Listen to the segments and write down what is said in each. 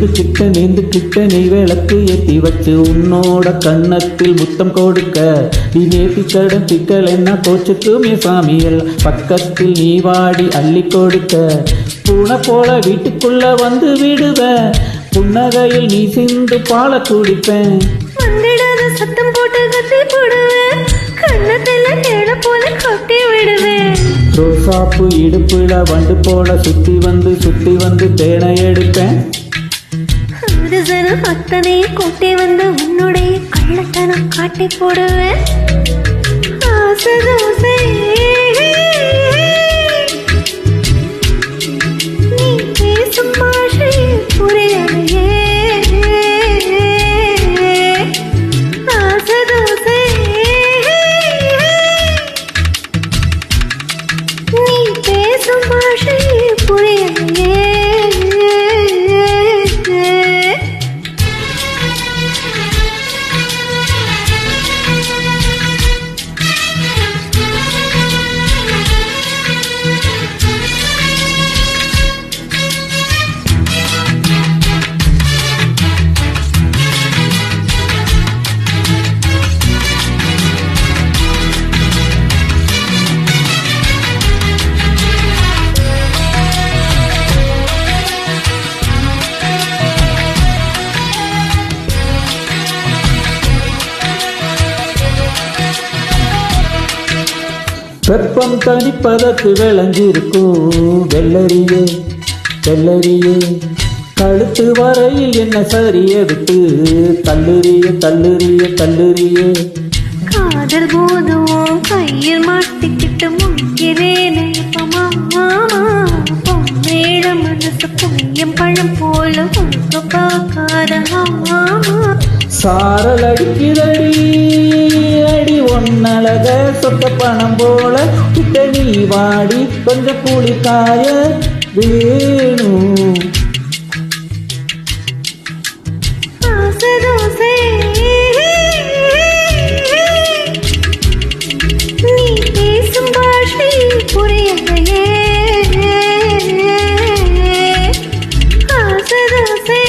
நீந்து கிட்ட நீ விளக்கு ஏத்தி வச்சு உன்னோட கன்னத்தில் முத்தம் கொடுக்க நீ நேத்தி கடன் திக்கல் என்ன கோச்சுக்குமே சாமியல் பக்கத்தில் நீ வாடி அள்ளி கொடுக்க பூனை போல வீட்டுக்குள்ள வந்து விடுவ புன்னகையில் நீ சிந்து பால குடிப்பேன் வந்திடாத சத்தம் போட்டு கத்தி போடுவேன் கண்ணத்துல தேட போல கொட்டி விடுவேன் ரோசாப்பு இடுப்புல வண்டு போல சுத்தி வந்து தேனை எடுப்பேன் ஜனம் அத்தனையே கூட்டி வந்து உன்னுடைய கள்ளத்தனம் காட்டி போடுவேன் ஆசை தோசை நீ பேசும் பாஷை புரியலையே ஆசை தோசை நீ பேசும் பாஷை புரியலையே வெப்பம் தனிப்பதற்கு விளைஞ்சிருக்கும் வெள்ளரியே வெள்ளரியே கழுத்து வரையில் என்ன சரிய விட்டு தள்ளுறியே காதல் போதும் கையில் மாட்டிக்கிட்டு முக்கிறேனே பொம்மேட மனசு பொய்யம் பழம் போல ஒன்று பார்க்காத சாரல் அடிக்கிறடி அடி ஒன்னழக சொத்த பணம் போல கிட்ட நீ வாடி கொஞ்சம் புளிக்காய வேணும் ஆசை தோசை நீ பேசும் பாஷை புரியலையே ஆசை தோசை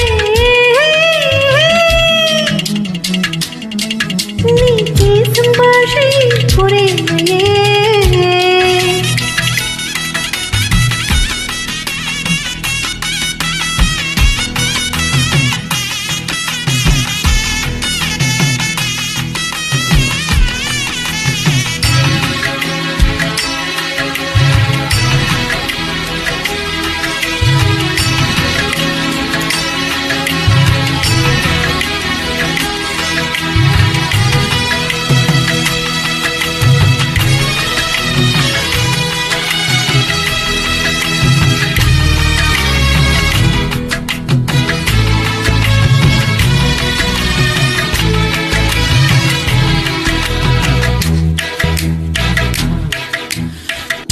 நீ பேசும் பாஷை புரியலையே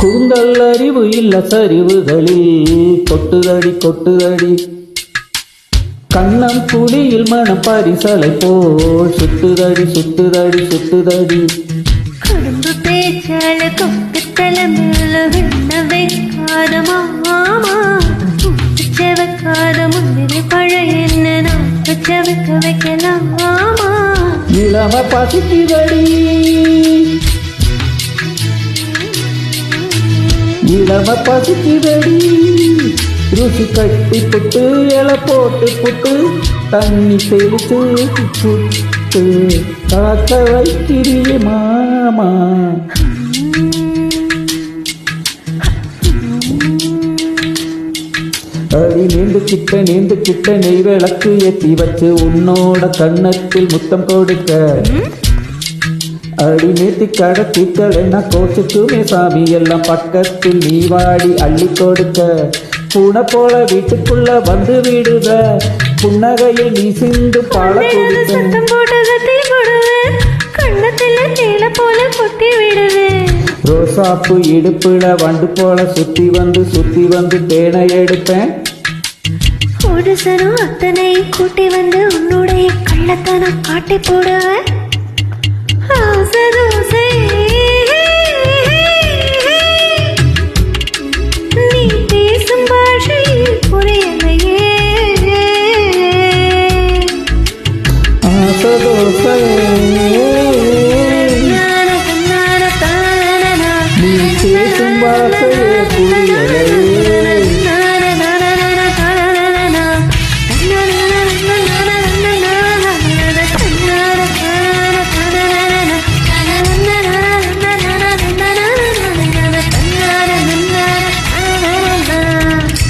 கூந்தல் அறிவு இல்ல சரிவுகளில் கொட்டுதடி கண்ணம் குடியில் மனம் பரிசலை போல் சுட்டுதடி குடும்ப பேச்சால கொக்கு தலைமையில விண்ண வைக்காத மாமா செவக்காத முந்திரி பழ என்ன நாக்கு செவக்க வைக்கலாம் மாமா இளம பசிக்குதடி ருசி கட்டி புட்டு இலை போட்டு தண்ணி தெளித்து புட்டு காக்க வைக்கிறியே மாமா அடி நீந்து கிட்ட நெய் விளக்கு ஏத்தி வச்சு உன்னோட கன்னத்தில் முத்தம் கொடுக்க அடி நேத்தி கடத்திக்கள் என்ன கோச்சுக்குமே சாமி எல்லாம் பக்கத்தில் நீ வாடி அள்ளி கொடுக்க பூனை போல வீட்டுக்குள்ள வந்து விடுவ புன்னகையில் நீ சிந்து பால சத்தம் போட்டு கத்தி போடுவேன் கண்ணத்துல தேல போல கொட்டி விடுவேன் ரோசாப்பு இடுப்புல வண்டு போல சுத்தி வந்து தேனை எடுப்பேன் ஒரு சனம் அத்தனை கூட்டி வந்து உன்னுடைய கள்ளத்தனம் காட்டி போடுவேன் ஆசை தோசை நீ பேசும் பாஷை புரியலையே தோசை